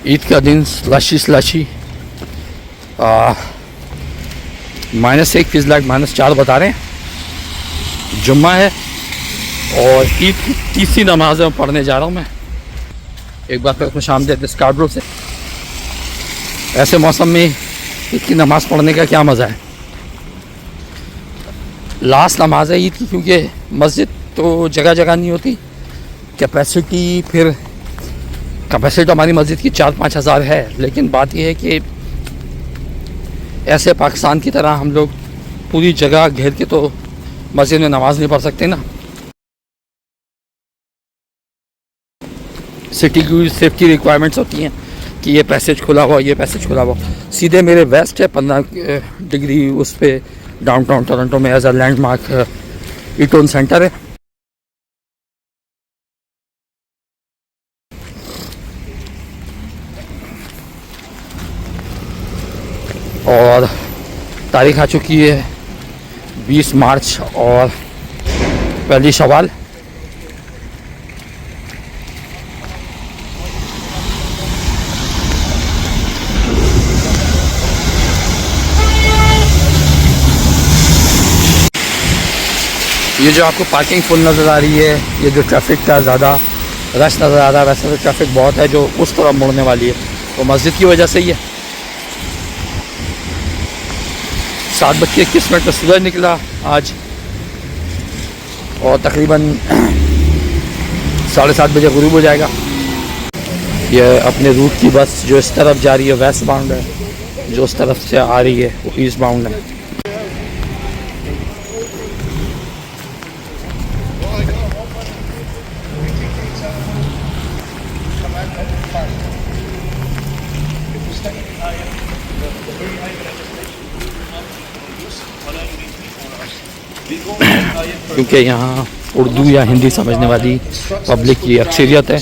ईद का दिन slushy slushy -1 fees light -4 बता रहे हैं। जुम्मा है और ईद की तीसरी नमाज में पढ़ने जा रहा हूँ मैं। एक बार फिर खुश आमदीद स्कार्ब्रो से। ऐसे मौसम में ईद की नमाज़ पढ़ने का क्या मज़ा है। लास्ट नमाज है ईद की, क्योंकि मस्जिद तो जगह जगह नहीं होती। कैपेसिटी तो हमारी मस्जिद की 4-5 हज़ार है, लेकिन बात यह है कि ऐसे पाकिस्तान की तरह हम लोग पूरी जगह घेर के तो मस्जिद में नमाज़ नहीं पढ़ सकते ना। सिटी की सेफ्टी रिक्वायरमेंट्स होती हैं कि ये पैसेज खुला हुआ, ये पैसेज खुला हुआ। सीधे मेरे वेस्ट है 15 डिग्री उस पर डाउनटाउन टोरंटो में एज अ लैंडमार्क ईटोन सेंटर है। और तारीख आ चुकी है 20 मार्च और पहली शवाल। ये जो आपको पार्किंग फुल नज़र आ रही है, ये जो ट्रैफिक का ज़्यादा रश नज़र आ रहा है, वैसे तो ट्रैफिक बहुत है जो उस तरफ मुड़ने वाली है, वो मस्जिद की वजह से ही है। 7:21 पर सूरज निकला आज और तकरीबन 7:30 बजे गुरूब हो जाएगा। ये अपने रूट की बस जो इस तरफ जा रही है वेस्ट बाउंड है, जो उस तरफ से आ रही है वो ईस्ट बाउंड है। क्योंकि यहाँ उर्दू या हिंदी समझने वाली पब्लिक की अक्सरियत है,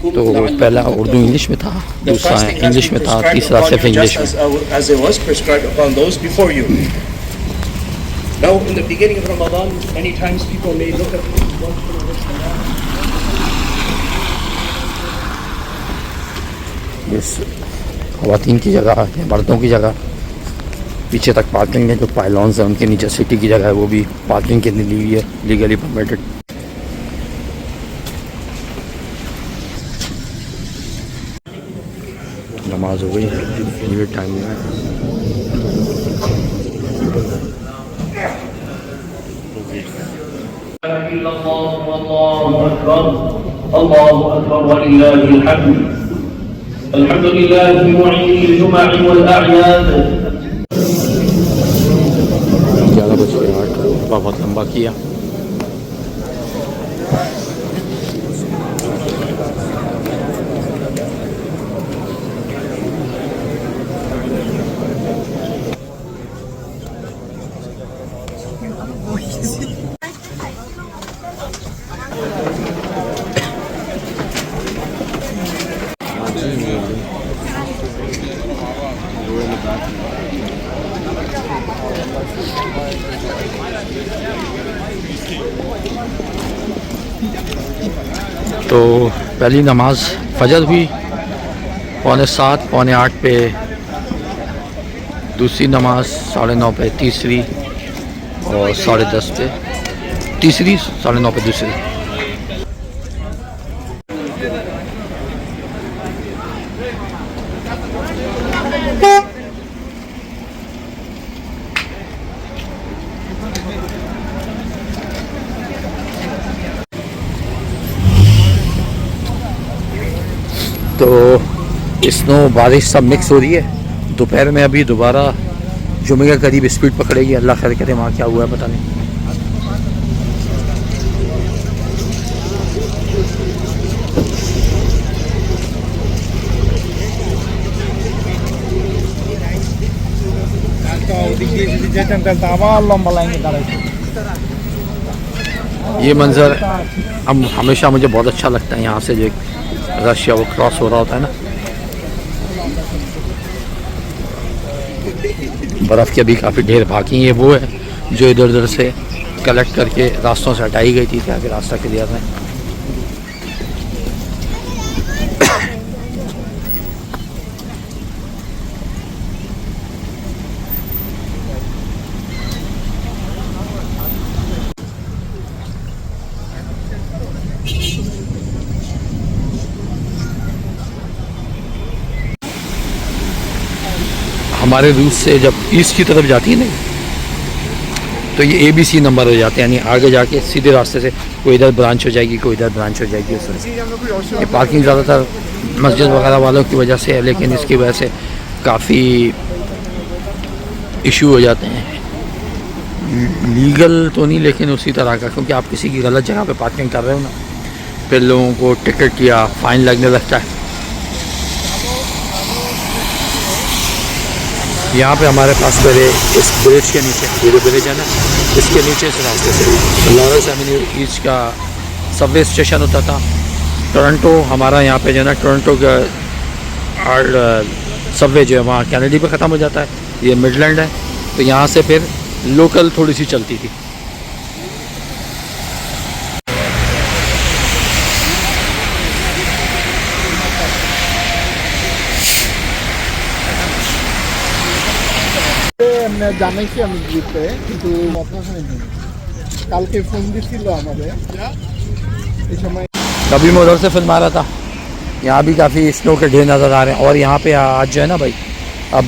तो पहला उर्दू इंग्लिश में था, दूसरा इंग्लिश में था, तीसरा सिर्फ इंग्लिश में। ख़वातीन की जगह है, मर्दों की जगह पीछे तक पार्किंग है। जो पाइलॉन्स हैं उनके नीचे सिटी की जगह है, वो भी पार्किंग के लिए ली हुई है, लीगली परमिटेड। नमाज हो गई, ये टाइम है। अल्हम्दुलिल्लाह मुईन जुमा वल अ'याद। 11:08 बहुत लंबा किया। तो पहली नमाज फजर हुई 7:45 7:45 पे, दूसरी नमाज 9:30 पे, तीसरी और 10:30 पे तीसरी, 9:30 पे दूसरी। तो स्नो बारिश सब मिक्स हो रही है। दोपहर में अभी दोबारा जुमे के करीब स्पीड पकड़ेगी। अल्लाह खैर करे, वहाँ क्या हुआ है पता नहीं। ये मंज़र अब हमेशा मुझे बहुत अच्छा लगता है। यहाँ से जो रशिया वो क्रॉस हो रहा होता है ना, बर्फ़ की अभी काफ़ी ढेर बाकी है। वो है जो इधर उधर से कलेक्ट करके रास्तों से हटाई गई थी ताकि रास्ता क्लियर है। हमारे रूट से जब ईस्ट की तरफ जाती है ना, तो ये ABC नंबर हो जाते हैं, यानी आगे जाके सीधे रास्ते से कोई इधर ब्रांच हो जाएगी, कोई इधर ब्रांच हो जाएगी। उस वजह से ये पार्किंग ज़्यादातर मस्जिद वगैरह वालों की वजह से है, लेकिन इसकी वजह से काफ़ी इशू हो जाते हैं। लीगल तो नहीं, लेकिन उसी तरह का, क्योंकि आप किसी की गलत जगह पे पार्किंग कर रहे हो ना, फिर लोगों को टिकट या फ़ाइन लगने लगता है। यहाँ पे हमारे पास मेरे इस ब्रिज के नीचे, ये जो ब्रिज है ना, इसके नीचे इस रास्ते से लॉरेंस एवेन्यू ईस्ट का सबवे स्टेशन होता था। टोरंटो हमारा यहाँ पे जो है ना, टोरंटो का सबवे जो है वहाँ कैनेडी पे ख़त्म हो जाता है, ये मिडलैंड है, तो यहाँ से फिर लोकल थोड़ी सी चलती थी। জানাইছি আমি গ্রুপে, কিন্তু আপনার কালকে ফোন দিছিল আমাদের এই সময়। कभी मैं उधर से फिल्म आ रहा था, यहाँ भी काफ़ी स्नो के ढेर नज़र आ रहे हैं। और यहाँ पे आज जो है ना भाई, अब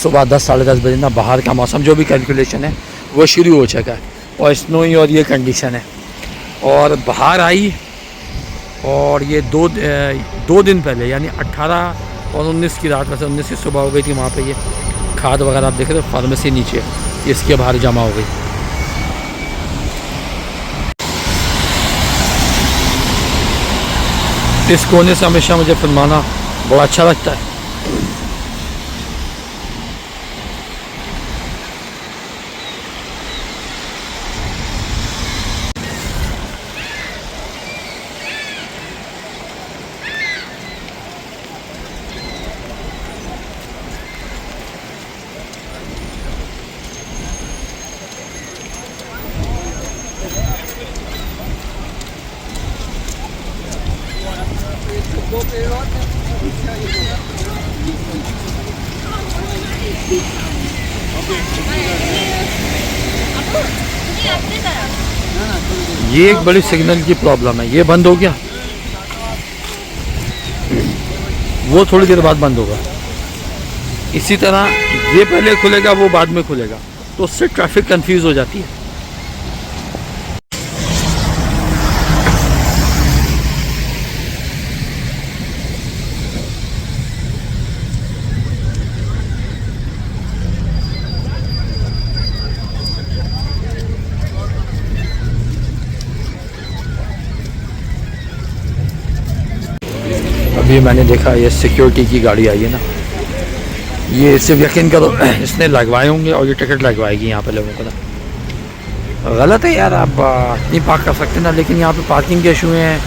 सुबह 10 साढ़े 10 बजे ना, बाहर का मौसम जो भी कैलकुलेशन है वो शुरू हो चुका है, और स्नोई और ये कंडीशन है। और बाहर आई, और ये दो दिन पहले यानी 18 और 19 की रात में से 19 की सुबह हो गई थी, वहाँ पे ये खाद वगैरह आप देख रहे हो, फार्मेसी नीचे इसके बाहर जमा हो गई। इस कोने से हमेशा मुझे फिल्माना बड़ा अच्छा लगता है। ये एक बड़ी सिग्नल की प्रॉब्लम है, ये बंद हो गया, वो थोड़ी देर बाद बंद होगा। इसी तरह ये पहले खुलेगा, वो बाद में खुलेगा, तो उससे ट्रैफिक कंफ्यूज हो जाती है। अभी मैंने देखा ये सिक्योरिटी की गाड़ी आई है ना, ये सिर्फ यकीन करो इसने लगवाए होंगे, और ये टिकट लगवाएगी यहाँ पे लोगों को ना। गलत है यार, आप नहीं पार्क कर सकते ना, लेकिन यहाँ पे पार्किंग के इशू हैं,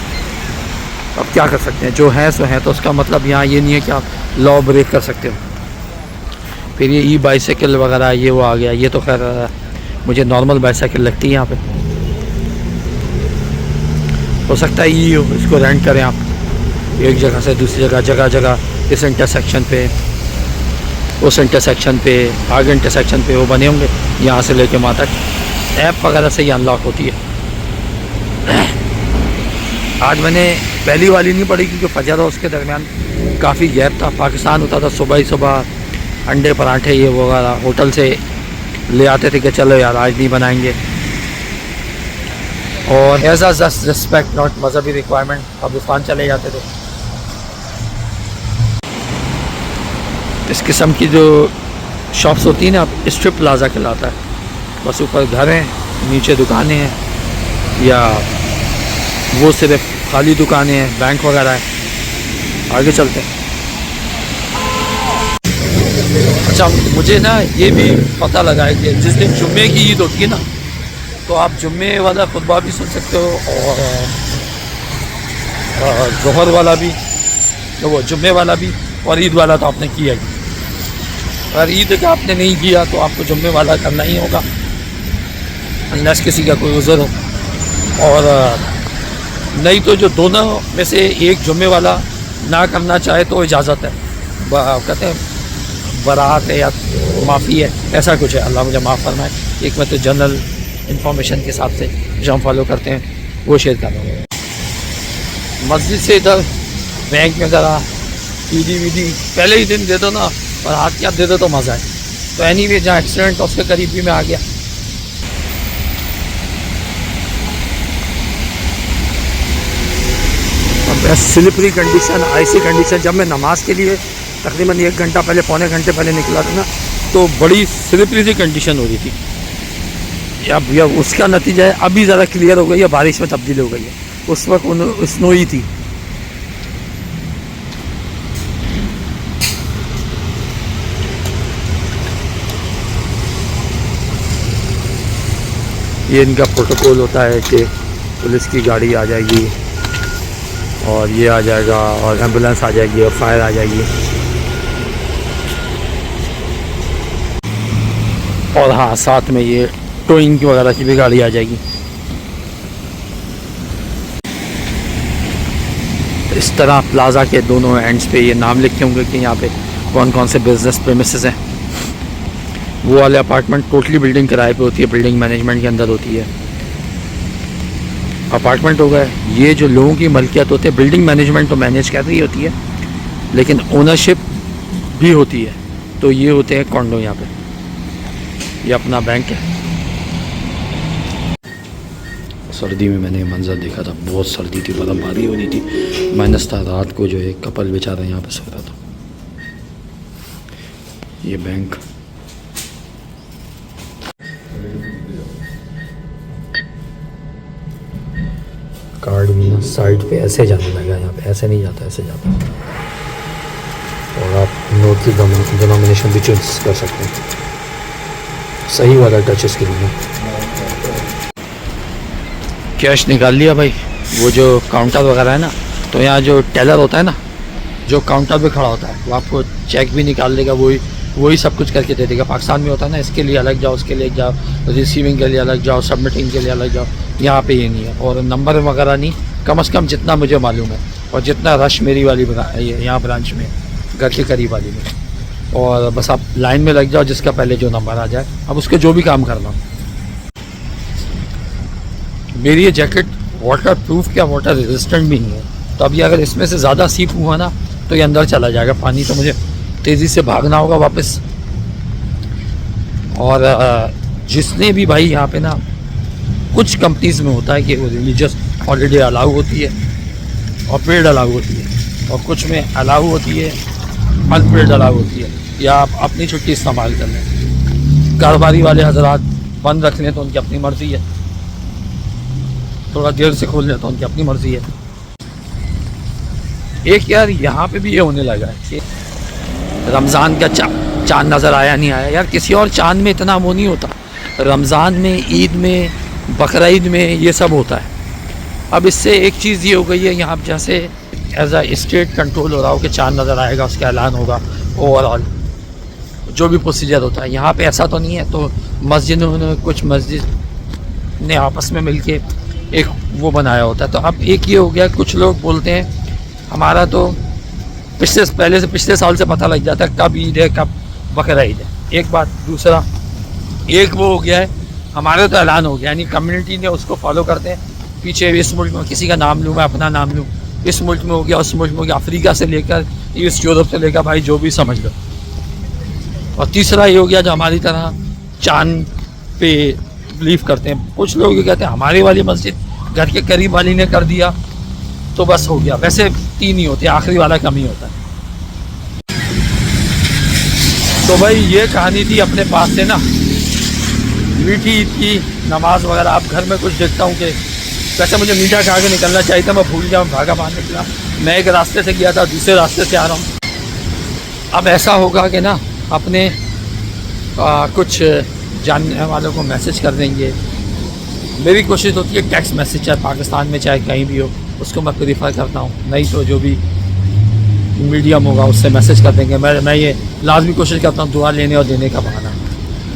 अब क्या कर सकते हैं, जो है सो है। तो उसका मतलब यहाँ ये नहीं है कि आप लॉ ब्रेक कर सकते हो। फिर ये बाइसाइकिल वगैरह ये वो आ गया, ये तो खैर मुझे नॉर्मल बाइसाइकिल लगती है। यहाँ पे हो सकता है ये हो, इसको रेंट करें आप एक जगह से दूसरी जगह, जगह जगह इस इंटरसेक्शन पे, उस इंटरसेक्शन पे, आगे इंटरसेक्शन पे वो बने होंगे, यहाँ से लेके वहाँ तक ऐप वगैरह से ये अनलॉक होती है। आज मैंने पहली वाली नहीं पढ़ी, क्योंकि फजर और उसके दरमियान काफ़ी गैप था। पाकिस्तान होता था, सुबह ही सुबह अंडे पराठे ये वगैरह होटल से ले आते थे कि चलो यार आज नहीं बनाएंगे, और as a just respect not मजहबी रिक्वायरमेंट पाकिस्तान चले जाते थे। इस किस्म की जो शॉप्स होती हैं ना, स्ट्रिप प्लाजा कहलाता है, बस ऊपर घर हैं, नीचे दुकानें हैं, या वो सिर्फ खाली दुकानें हैं, बैंक वगैरह है। आगे चलते हैं। अच्छा, मुझे ना ये भी पता लगा है कि जिस दिन जुम्मे की ईद होती है ना, तो आप जुम्मे वाला खुतबा भी सुन सकते हो, और जोहर वाला भी, तो वो जुम्मे वाला भी, और ईद वाला तो आपने किया ही। अगर ईद का आपने नहीं किया तो आपको जुम्मे वाला करना ही होगा, अनलेस किसी का कोई उज़र हो। और नहीं तो जो दोनों में से एक जुम्मे वाला ना करना चाहे तो इजाज़त है, कहते हैं बरात है या माफ़ी है, ऐसा कुछ है। अल्लाह मुझे माफ़ फरमाए। एक मैं तो जनरल इंफॉर्मेशन के हिसाब से जो हम फॉलो करते हैं वो शेयर कर रहा हूँ। मस्जिद से इधर बैंक में ज़रा ईदी वीदी पहले ही दिन दे दो ना, और हाथ क्या दे दो तो मज़ा है। तो एनीवे जहाँ एक्सीडेंट उसके करीब भी मैं आ गया। स्लिपरी कंडीशन, आइसी कंडीशन। जब मैं नमाज के लिए तकरीबन 1 घंटा पहले, पौने घंटे पहले निकला था ना, तो बड़ी स्लिपरी सी कंडीशन हो रही थी। अब उसका नतीजा है अभी ज़रा क्लियर हो गई है, बारिश में तब्दील हो गई है। उस वक्त स्नो ही थी। ये इनका प्रोटोकॉल होता है कि पुलिस की गाड़ी आ जाएगी और ये आ जाएगा और एम्बुलेंस आ जाएगी और फायर आ जाएगी। और हाँ, साथ में ये टोइंग वगैरह की भी गाड़ी आ जाएगी। इस तरह प्लाजा के दोनों एंड्स पे ये नाम लिखे होंगे कि यहाँ पे कौन कौन से बिजनेस प्रेमिसेस हैं। वो वाले अपार्टमेंट टोटली बिल्डिंग किराए पे होती है, बिल्डिंग मैनेजमेंट के अंदर होती है। अपार्टमेंट हो गए, ये जो लोगों की मलकियत होती है, बिल्डिंग मैनेजमेंट तो मैनेज कर रही होती है लेकिन ओनरशिप भी होती है। तो ये होते हैं कॉन्डो। यहाँ पे ये अपना बैंक है। सर्दी में मैंने मंजर देखा था, बहुत सर्दी थी, बर्फबारी हो रही थी, माइनस था। रात को जो है कपल बेचारा यहाँ पे सो रहा था। ये बैंक कार्ड भी ना साइड पे ऐसे जाने लगा, यहाँ पे ऐसे नहीं जाता, ऐसे जाता। और आप नोट की डिनोमिनेशन भी चूज कर सकते हैं। सही वाला टच इसके लिए। कैश निकाल लिया भाई। वो जो काउंटर वगैरह है ना, तो यहाँ जो टेलर होता है ना, जो काउंटर पे खड़ा होता है, वो आपको चेक भी निकाल देगा, वही सब कुछ करके दे देगा। पाकिस्तान में होता है ना, इसके लिए अलग जाओ, उसके लिए जाओ, रिसीविंग के लिए अलग जाओ, सबमिटिंग के लिए अलग जाओ। यहाँ पे ये नहीं है। और नंबर वगैरह नहीं, कम से कम जितना मुझे मालूम है और जितना रश मेरी वाली यहाँ ब्रांच में, घर के करीब वाली में। और बस आप लाइन में लग जाओ, जिसका पहले जो नंबर आ जाए, अब उसके जो भी काम करना। मेरी ये जैकेट वाटर प्रूफ क्या वाटर रेजिस्टेंट भी नहीं है, तो अभी अगर इसमें से ज़्यादा सीप हुआ ना तो ये अंदर चला जाएगा पानी, तो मुझे तेज़ी से भागना होगा वापस। और जिसने भी भाई यहाँ पे ना, कुछ कंपनीज में होता है कि वो रिलीजियस हॉलीडे अलाउ होती है और पेड अलाउ होती है, और कुछ में अलाउ होती है, अनपेड अलाउ होती है, या आप अपनी छुट्टी इस्तेमाल कर लें। कारोबारी वाले हजरात बंद रख लें तो उनकी अपनी मर्ज़ी है, थोड़ा देर से खोल लें तो उनकी अपनी मर्ज़ी है। एक यार यहाँ पे भी ये होने लगा है कि रमज़ान का चाँद नज़र आया नहीं आया। यार किसी और चाँद में इतना वो नहीं होता, रमज़ान में, ईद में, बकरीद में ये सब होता है। अब इससे एक चीज़ ये हो गई है, यहाँ जैसे एज आ स्टेट कंट्रोल हो रहा हो कि चाँद नज़र आएगा, उसका ऐलान होगा, ओवरऑल जो भी प्रोसीजर होता है। यहाँ पे ऐसा तो नहीं है। तो कुछ मस्जिद ने आपस में मिलके एक वो बनाया होता है। तो अब एक ये हो गया, कुछ लोग बोलते हैं हमारा तो पिछले साल से पता लग जाता है कब ईद है, कब बकरीद है। एक बात, दूसरा एक वो हो गया है, हमारे तो ऐलान हो गया, यानी कम्युनिटी ने उसको फॉलो करते हैं। पीछे इस मुल्क में किसी का नाम लूँ, मैं अपना नाम लूँ, इस मुल्क में हो गया, उस मुल्क में हो गया, अफ्रीका से लेकर ईस्ट यूरोप से लेकर, भाई जो भी समझ लो। और तीसरा ये हो गया जो हमारी तरह चांद पे बिलीव करते हैं। कुछ लोग ये कहते हैं हमारी वाली मस्जिद घर के करीब वाली ने कर दिया तो बस हो गया। वैसे 3 ही होते हैं, आखिरी वाला कम ही होता है। तो भाई ये कहानी थी अपने पास से ना, मीठी ईद की नमाज वगैरह। आप घर में कुछ देखता हूँ कि वैसे मुझे मीठा खा के निकलना चाहिए था, मैं भूल गया, भागा बाहर निकला। मैं एक रास्ते से गया था, दूसरे रास्ते से आ रहा हूँ। अब ऐसा होगा कि ना अपने कुछ जानने वालों को मैसेज कर देंगे। मेरी कोशिश होती है टेक्स्ट मैसेज, चाहे पाकिस्तान में चाहे कहीं भी हो, उसको मैं प्रीफर करता हूँ। नहीं तो जो भी मीडियम होगा उससे मैसेज कर देंगे। मैं ये लाजमी कोशिश करता हूँ दुआ लेने और देने का बहाना।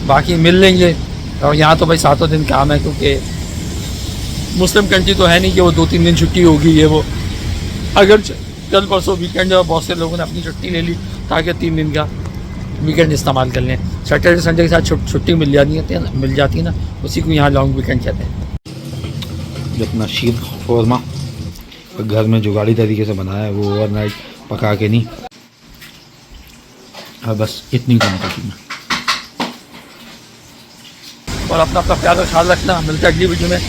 बाकी मिल लेंगे। और यहाँ तो भाई 7 दिन काम है, क्योंकि मुस्लिम कंट्री तो है नहीं कि वो 2-3 दिन छुट्टी होगी ये वो। अगर कल परसों वीकेंड है, बहुत से लोगों ने अपनी छुट्टी ले ली ताकि 3 दिन का वीकेंड इस्तेमाल कर लें। सैटरडे संडे के साथ छुट्टी मिल जाती है ना, उसी को यहाँ लॉन्ग वीकेंड कहते हैं। जो अपना शीर खौरमा घर में जुगाड़ी तरीके से बनाया है, वो ओवरनाइट पका के नहीं, हाँ बस इतनी क्वान्टिटी में। और अपना ख्याल रखना, मिलता है अगली वीडियो में।